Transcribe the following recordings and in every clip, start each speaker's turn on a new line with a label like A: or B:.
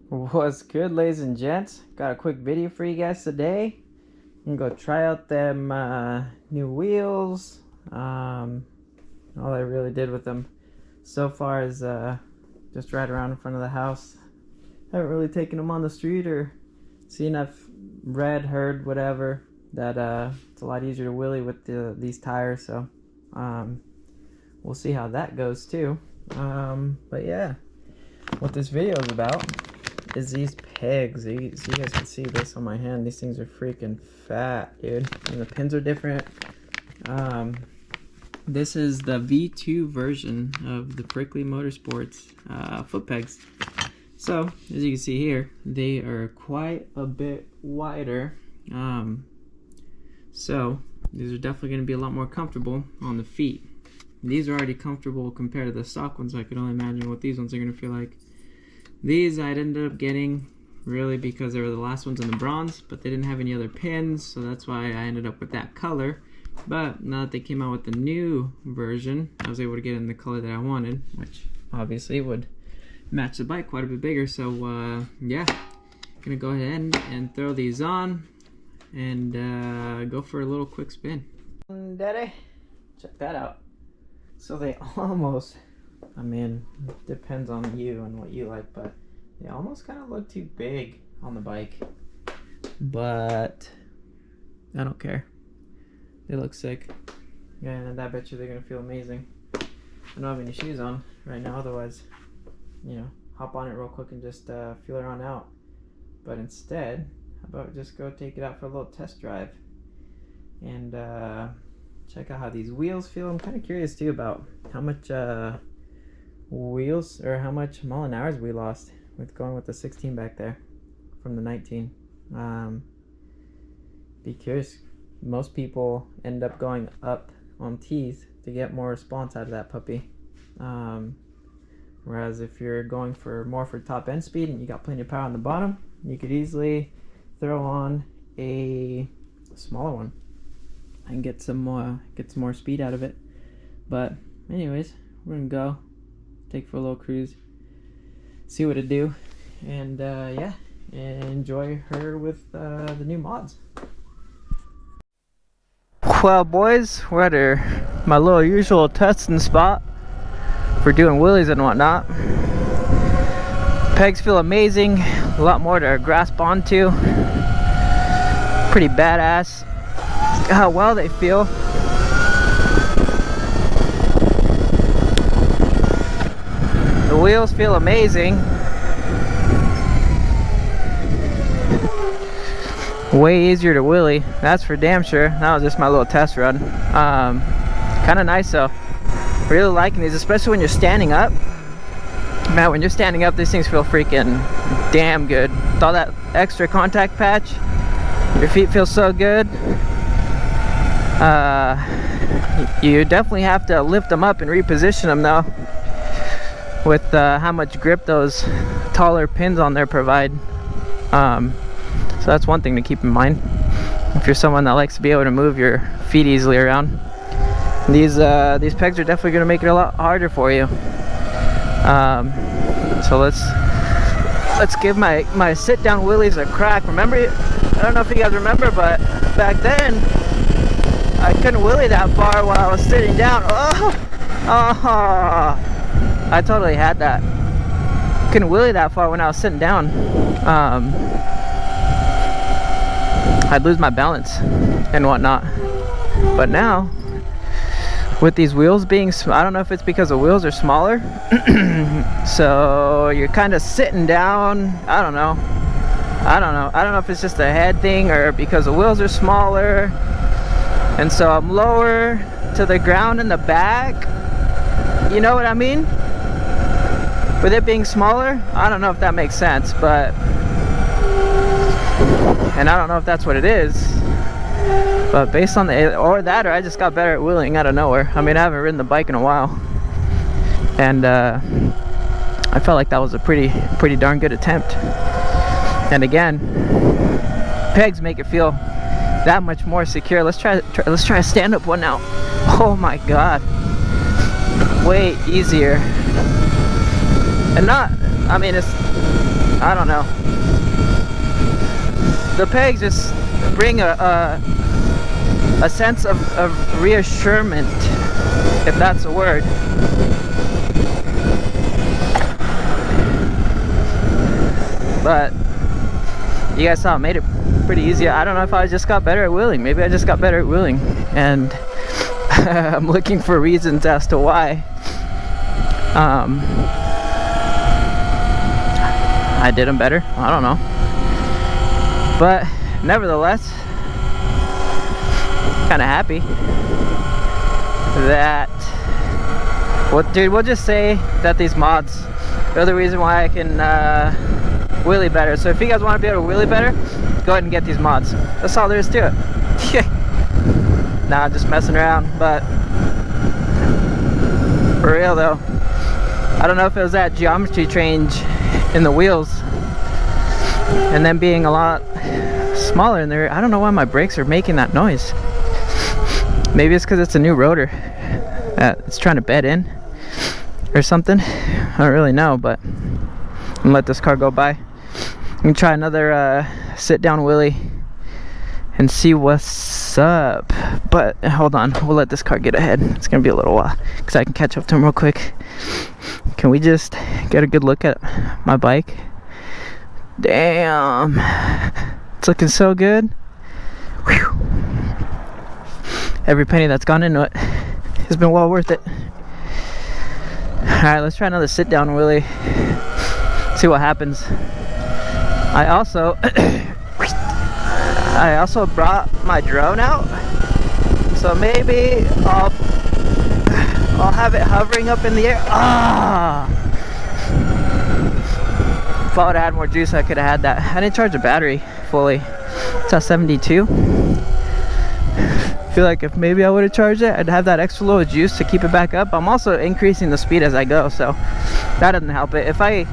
A: What's good, ladies and gents? Got a quick video for you guys today. I'm gonna go try out them new wheels. All I really did with them so far is just ride around in front of the house. Haven't really taken them on the street or seen. I've read, heard, whatever, that it's a lot easier to wheelie with these tires. So we'll see how that goes too. But yeah, what this video is about is these pegs. So you guys can see this on my hand. These things are freaking fat, dude. And the pins are different. This is the V2 version of the Prickly Motorsports foot pegs. So as you can see here, they are quite a bit wider. So these are definitely going to be a lot more comfortable on the feet. These are already comfortable compared to the stock ones. I can only imagine what these ones are going to feel like. These I'd ended up getting really because they were the last ones in the bronze, but they didn't have any other pins, so that's why I ended up with that color. But now that they came out with the new version, I was able to get in the color that I wanted, which obviously would match the bike quite a bit bigger. So yeah, gonna go ahead and throw these on and go for a little quick spin. Daddy, check that out. So they almost, I mean, it depends on you and what you like, but they almost kind of look too big on the bike. But I don't care. They look sick. And I bet you they're going to feel amazing. I don't have any shoes on right now, otherwise, you know, hop on it real quick and just feel around out. But instead, how about just go take it out for a little test drive and check out how these wheels feel. I'm kind of curious too about how much wheels or how much mile an hours we lost with going with the 16 back there from the 19. Be curious. Most people end up going up on teeth to get more response out of that puppy, whereas if you're going for more for top end speed and you got plenty of power on the bottom, you could easily throw on a smaller one and get some more speed out of it. But anyways, we're gonna go take for a little cruise, see what it do, and yeah, enjoy her with the new mods. Well, boys, we're at my little usual testing spot for doing wheelies and whatnot. Pegs feel amazing, a lot more to grasp onto. Pretty badass how well they feel. The wheels feel amazing. Way easier to wheelie, that's for damn sure. That was just my little test run. Kind of nice though. Really liking these, especially when you're standing up. Man, when you're standing up, these things feel freaking damn good. With all that extra contact patch, your feet feel so good. You definitely have to lift them up and reposition them though, with how much grip those taller pins on there provide. So that's one thing to keep in mind if you're someone that likes to be able to move your feet easily around. These pegs are definitely going to make it a lot harder for you. So let's give my sit down wheelies a crack. Remember, I don't know if you guys remember, but back then I couldn't wheelie that far while I was sitting down. I totally had that. Couldn't wheelie that far when I was sitting down. I'd lose my balance and whatnot. But now, with these wheels being, I don't know if it's because the wheels are smaller, so you're kind of sitting down. I don't know if it's just a head thing or because the wheels are smaller, and so I'm lower to the ground in the back. You know what I mean? With it being smaller, I don't know if that makes sense, but. And I don't know if that's what it is, but based on or I just got better at wheeling out of nowhere. I mean, I haven't ridden the bike in a while, and I felt like that was a pretty darn good attempt. And again, pegs make it feel that much more secure. Let's try a stand-up one now. Oh my god, way easier. And not, I mean, it's
B: I don't know. The pegs just bring a sense of reassurance, if that's a word. But you guys saw it made it pretty easy. I don't know if I just got better at wheeling. Maybe I just got better at wheeling, and I'm looking for reasons as to why. I did them better. I don't know. But nevertheless, kind of happy that, well, dude, we'll just say that these mods are the reason why I can wheelie better. So if you guys want to be able to wheelie better, go ahead and get these mods. That's all there is to it. Nah, just messing around. But for real though, I don't know if it was that geometry change in the wheels and then being a lot smaller in there. I don't know why my brakes are making that noise. Maybe it's because it's a new rotor that it's trying to bed in or something. I don't really know, but I'm gonna let this car go by. I'm gonna try another sit down wheelie and see what's up. But hold on, we'll let this car get ahead. It's gonna be a little while because I can catch up to him real quick. Can we just get a good look at my bike? Damn, it's looking so good. Whew. Every penny that's gone into it has been well worth it. Alright, let's try another sit down wheelie. See what happens. I also brought my drone out, so maybe I'll have it hovering up in the air. If I would have had more juice, I could have had that. I didn't charge the battery fully. It's at 72. I feel like if maybe I would have charged it, I'd have that extra little juice to keep it back up. I'm also increasing the speed as I go, so that doesn't help it. If I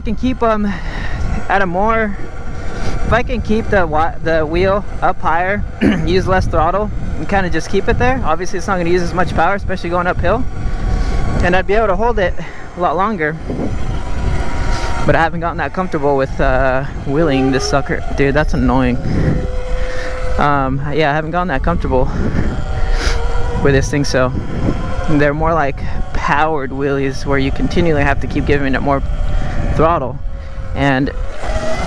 B: can keep them at a more, if I can keep the wheel up higher, use less throttle, and kind of just keep it there, obviously it's not going to use as much power, especially going uphill, and I'd be able to hold it a lot longer. But I haven't gotten that comfortable with wheeling this sucker. Dude, that's annoying. Yeah, I haven't gotten that comfortable with this thing, so they're more like powered wheelies where you continually have to keep giving it more throttle and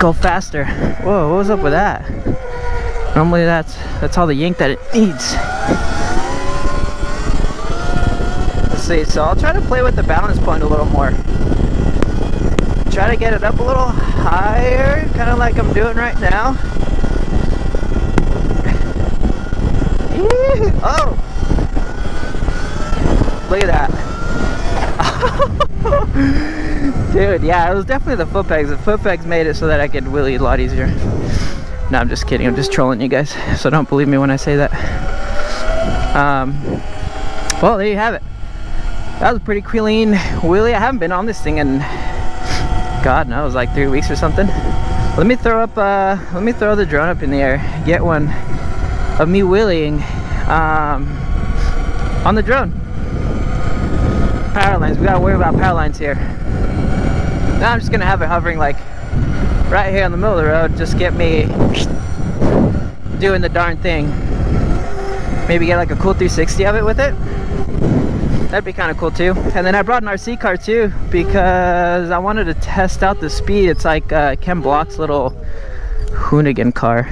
B: go faster. Whoa, what was up with that? Normally that's all the yank that it needs. Let's see, so I'll try to play with the balance point a little more. Try to get it up a little higher, kind of like I'm doing right now. Oh! Look at that. Dude, yeah, it was definitely the foot pegs. The foot pegs made it so that I could wheelie a lot easier. No, I'm just kidding. I'm just trolling you guys, so don't believe me when I say that. Well, there you have it. That was a pretty clean wheelie. I haven't been on this thing in, God knows, like 3 weeks or something. Let me throw the drone up in the air. Get one of me wheeling on the drone. Power lines, we gotta worry about power lines here. Now I'm just gonna have it hovering like right here in the middle of the road. Just get me doing the darn thing. Maybe get like a cool 360 of it with it. That'd be kind of cool too. And then I brought an RC car too because I wanted to test out the speed. It's like Ken Block's little Hoonigan car.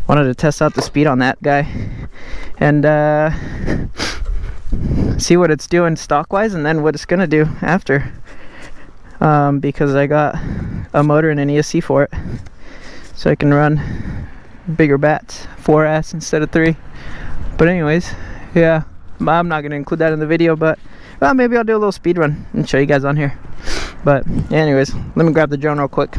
B: Wanted to test out the speed on that guy and see what it's doing stock wise and then what it's gonna do after, because I got a motor and an ESC for it, so I can run bigger bats, 4S instead of 3. But anyways, yeah, I'm not gonna include that in the video, but well, maybe I'll do a little speed run and show you guys on here. But anyways, let me grab the drone real quick.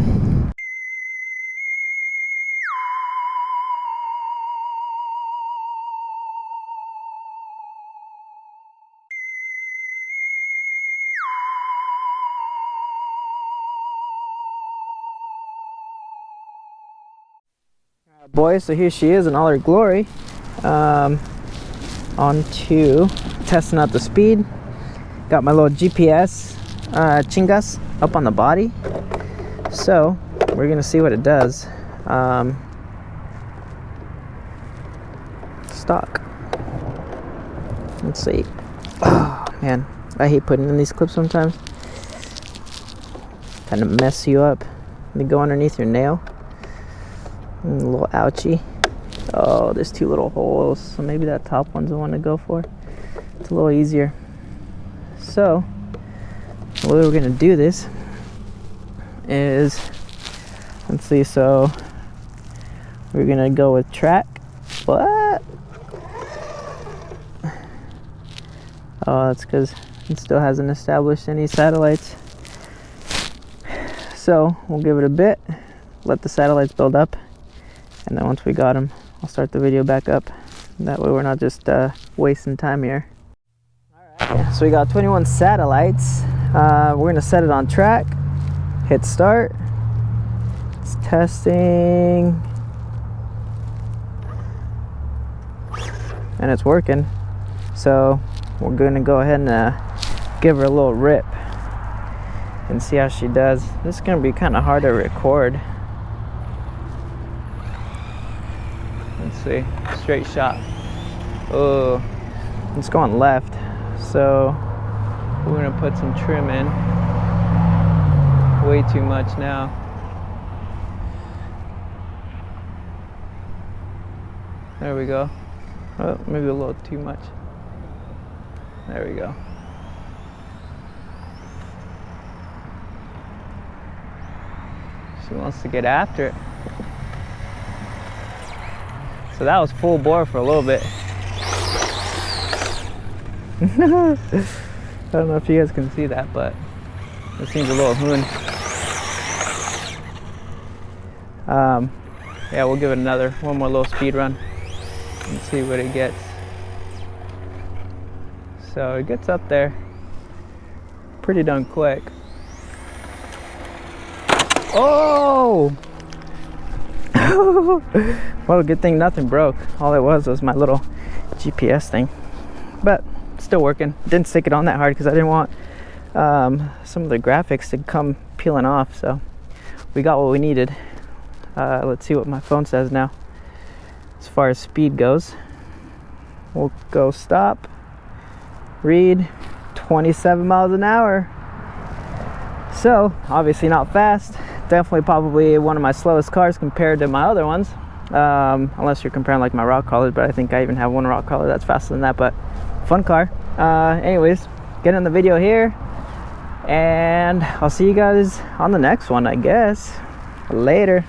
B: Boys, so here she is in all her glory. On to testing out the speed. Got my little GPS chingas up on the body. So we're gonna see what it does. Stock. Let's see. Oh man, I hate putting in these clips sometimes. Kind of mess you up. They go underneath your nail. A little ouchy. Oh, there's 2 little holes, so maybe that top one's the one to go for. It's a little easier. So the way we're gonna do this is, let's see, so we're gonna go with track. What? Oh, that's because it still hasn't established any satellites. So we'll give it a bit, let the satellites build up, and then once we got them, I'll start the video back up. That way we're not just wasting time here. Alright, so we got 21 satellites. We're gonna set it on track, hit start. It's testing, and it's working. So we're gonna go ahead and give her a little rip and see how she does. This is gonna be kind of hard to record. Let's see, straight shot. Oh, it's going left. So we're gonna put some trim in. Way too much now. There we go. Oh, maybe a little too much. There we go. She wants to get after it. So that was full bore for a little bit. I don't know if you guys can see that, but it seems a little hoon. Yeah, we'll give it one more little speed run and see what it gets. So it gets up there pretty done quick. Oh! Well, good thing nothing broke. All it was my little GPS thing. But still working. Didn't stick it on that hard because I didn't want some of the graphics to come peeling off. So we got what we needed. Let's see what my phone says now. As far as speed goes, we'll go stop. Read 27 miles an hour. So obviously not fast. Definitely probably one of my slowest cars compared to my other ones, unless you're comparing like my rock crawlers, but I think I even have one rock crawler that's faster than that. But fun car. Anyways, get in the video here, and I'll see you guys on the next one, I guess. Later.